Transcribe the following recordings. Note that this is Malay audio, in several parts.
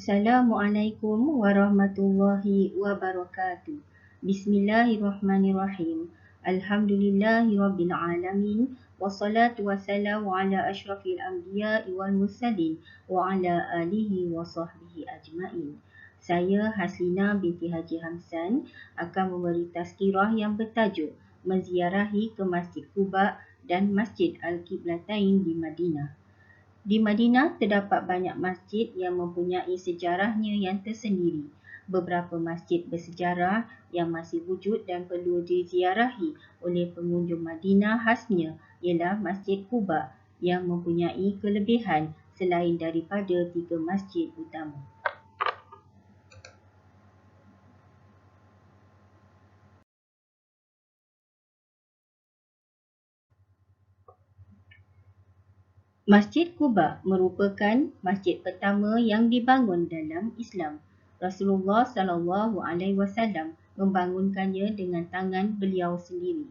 Assalamualaikum warahmatullahi wabarakatuh. Bismillahirrahmanirrahim. Alhamdulillahirabbil alamin. Wassalatu wassalamu ala asyrafil anbiya'i wal mursalin wa ala alihi wa sahbihi ajma'in. Saya Haslina binti Haji Hamsan akan memberi tazkirah yang bertajuk menziarahi ke Masjid Quba dan Masjid Al-Qiblatain di Madinah. Di Madinah terdapat banyak masjid yang mempunyai sejarahnya yang tersendiri. Beberapa masjid bersejarah yang masih wujud dan perlu diziarahi oleh pengunjung Madinah khasnya ialah Masjid Quba yang mempunyai kelebihan selain daripada 3 masjid utama. Masjid Quba merupakan masjid pertama yang dibangun dalam Islam. Rasulullah SAW membangunkannya dengan tangan beliau sendiri.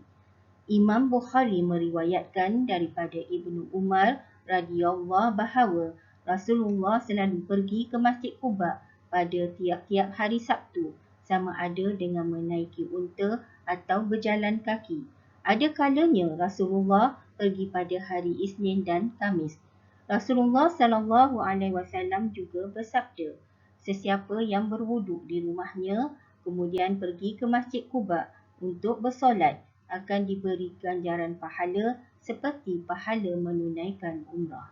Imam Bukhari meriwayatkan daripada Ibnu Umar radhiyallahu bahawa Rasulullah selalu pergi ke Masjid Quba pada tiap-tiap hari Sabtu, sama ada dengan menaiki unta atau berjalan kaki. Ada kalanya Rasulullah pergi pada hari Isnin dan Khamis. Rasulullah SAW juga bersabda, sesiapa yang berwuduk di rumahnya kemudian pergi ke Masjid Quba untuk bersolat akan diberi ganjaran pahala seperti pahala menunaikan umrah.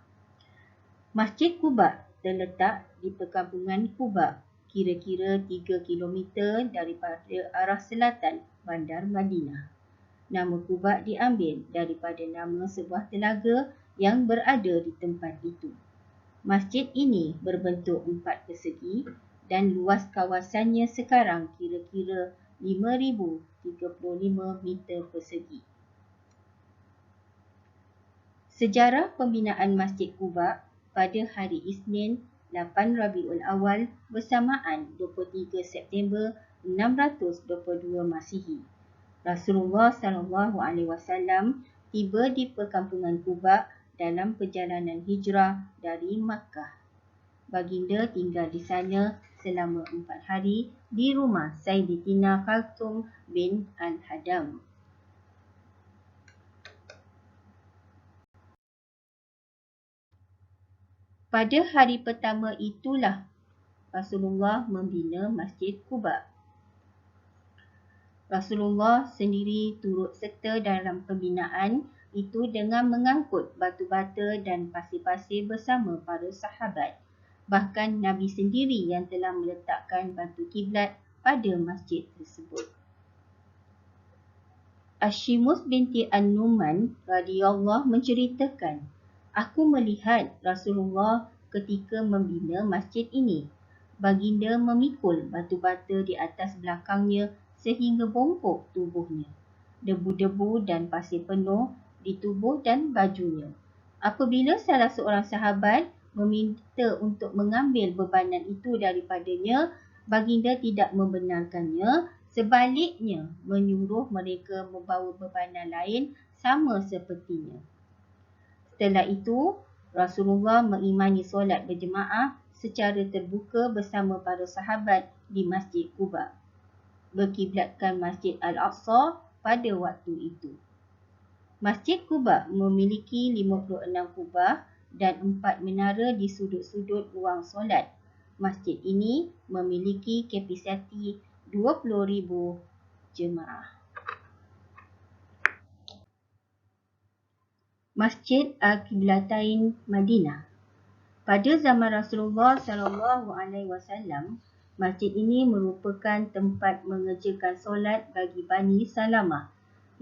Masjid Quba terletak di perkampungan Quba, kira-kira 3 km daripada arah selatan bandar Madinah. Nama Quba diambil daripada nama sebuah telaga yang berada di tempat itu. Masjid ini berbentuk 4 persegi dan luas kawasannya sekarang kira-kira 5,035 meter persegi. Sejarah pembinaan Masjid Quba pada hari Isnin 8 Rabiul Awal bersamaan 23 September 622 Masihi. Rasulullah SAW tiba di perkampungan Quba dalam perjalanan hijrah dari Makkah. Baginda tinggal di sana selama 4 hari di rumah Sayyidatina Khalthum bin Al-Hadam. Pada hari pertama itulah Rasulullah membina Masjid Quba. Rasulullah sendiri turut serta dalam pembinaan itu dengan mengangkut batu bata dan pasir-pasir bersama para sahabat. Bahkan Nabi sendiri yang telah meletakkan batu kiblat pada masjid tersebut. Ashimus binti An-Numan radhiyallahu menceritakan, aku melihat Rasulullah ketika membina masjid ini. Baginda memikul batu bata di atas belakangnya sehingga bongkok tubuhnya. Debu-debu dan pasir penuh di tubuh dan bajunya. Apabila salah seorang sahabat meminta untuk mengambil bebanan itu daripadanya, baginda tidak membenarkannya, sebaliknya menyuruh mereka membawa bebanan lain sama sepertinya. Setelah itu, Rasulullah mengimani solat berjemaah secara terbuka bersama para sahabat di Masjid Quba, berkiblatkan Masjid Al-Aqsa pada waktu itu. Masjid Quba memiliki 56 kubah dan 4 menara di sudut-sudut ruang solat. Masjid ini memiliki kapasiti 20,000 jemaah. Masjid Al-Qiblatain Madinah. Pada zaman Rasulullah SAW, masjid ini merupakan tempat mengerjakan solat bagi Bani Salamah.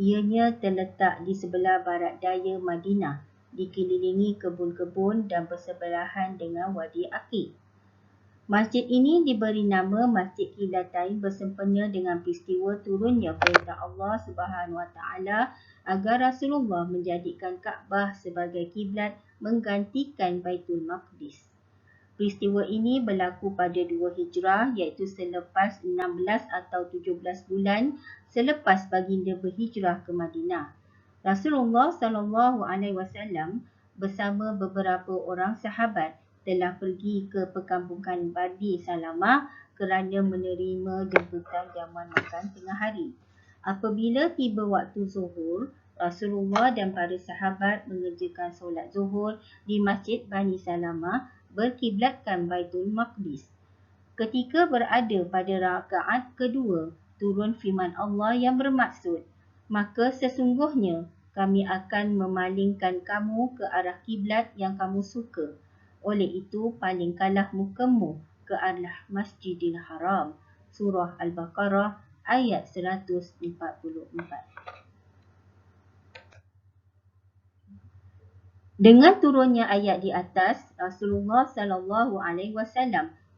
Ianya terletak di sebelah barat daya Madinah, dikelilingi kebun-kebun dan bersebelahan dengan Wadi Aqiq. Masjid ini diberi nama Masjid Qiblatain bersempena dengan peristiwa turunnya perintah Allah SWT agar Rasulullah menjadikan Kaabah sebagai kiblat menggantikan Baitul Maqdis. Peristiwa ini berlaku pada 2 Hijrah iaitu selepas 16 atau 17 bulan selepas baginda berhijrah ke Madinah. Rasulullah SAW bersama beberapa orang sahabat telah pergi ke perkampungan Bani Salamah kerana menerima jemputan jamuan makan tengah hari. Apabila tiba waktu zuhur, Rasulullah dan para sahabat mengerjakan solat zuhur di Masjid Bani Salamah berkiblatkan Baitul Maqdis. Ketika berada pada rakaat kedua, turun firman Allah yang bermaksud, "Maka sesungguhnya kami akan memalingkan kamu ke arah kiblat yang kamu suka. Oleh itu, palingkanlah mukamu ke arah Masjidil Haram." Surah Al-Baqarah ayat 144. Dengan turunnya ayat di atas, Rasulullah SAW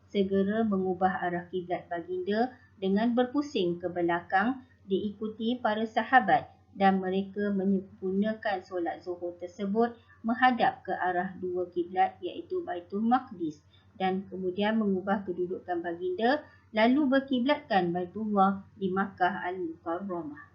segera mengubah arah kiblat baginda dengan berpusing ke belakang diikuti para sahabat, dan mereka menyempurnakan solat zuhur tersebut menghadap ke arah dua kiblat iaitu Baitul Maqdis, dan kemudian mengubah kedudukan baginda lalu berkiblatkan Baitullah di Makkah Al-Mukarramah.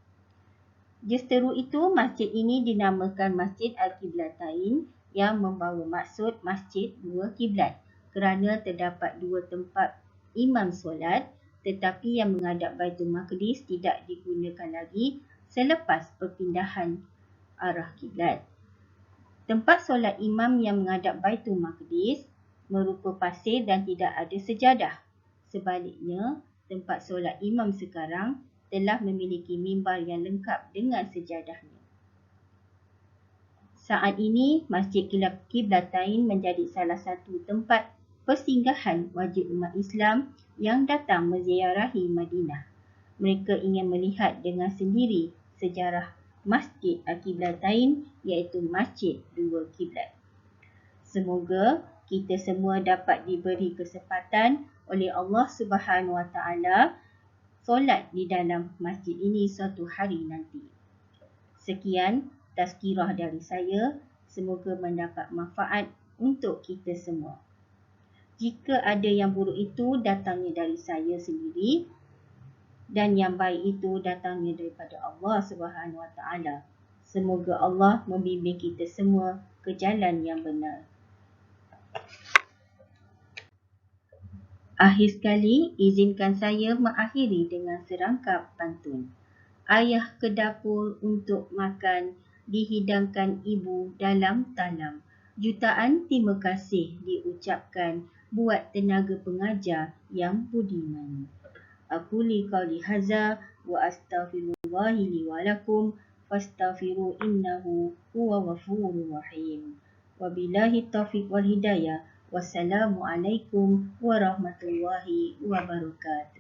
Justeru itu, masjid ini dinamakan Masjid Al-Qiblatain yang membawa maksud Masjid Dua Kiblat kerana terdapat dua tempat imam solat, tetapi yang menghadap Baitul Maqdis tidak digunakan lagi selepas perpindahan arah kiblat. Tempat solat imam yang menghadap Baitul Maqdis merupa pasir dan tidak ada sejadah. Sebaliknya, tempat solat imam sekarang telah memiliki mimbar yang lengkap dengan sejadahnya. Saat ini, Masjid Qiblatain menjadi salah satu tempat persinggahan wajib umat Islam yang datang menziarahi Madinah. Mereka ingin melihat dengan sendiri sejarah Masjid Al-Qiblatain iaitu Masjid Dua Kiblat. Semoga kita semua dapat diberi kesempatan oleh Allah Subhanahu Wa Taala solat di dalam masjid ini suatu hari nanti. Sekian tazkirah dari saya, semoga mendapat manfaat untuk kita semua. Jika ada yang buruk itu datangnya dari saya sendiri, dan yang baik itu datangnya daripada Allah Subhanahu Wa Taala. Semoga Allah membimbing kita semua ke jalan yang benar. Akhir sekali, izinkan saya mengakhiri dengan serangkap pantun. Ayah ke dapur untuk makan, dihidangkan ibu dalam talam. Jutaan terima kasih diucapkan buat tenaga pengajar yang budiman. Aku li qauli hadza wa astaghfirullahi li wa lakum fastaghfiru innahu huwa ghafurur rahim. Wabillahi taufiq wal hidayah. Wassalamualaikum warahmatullahi wabarakatuh.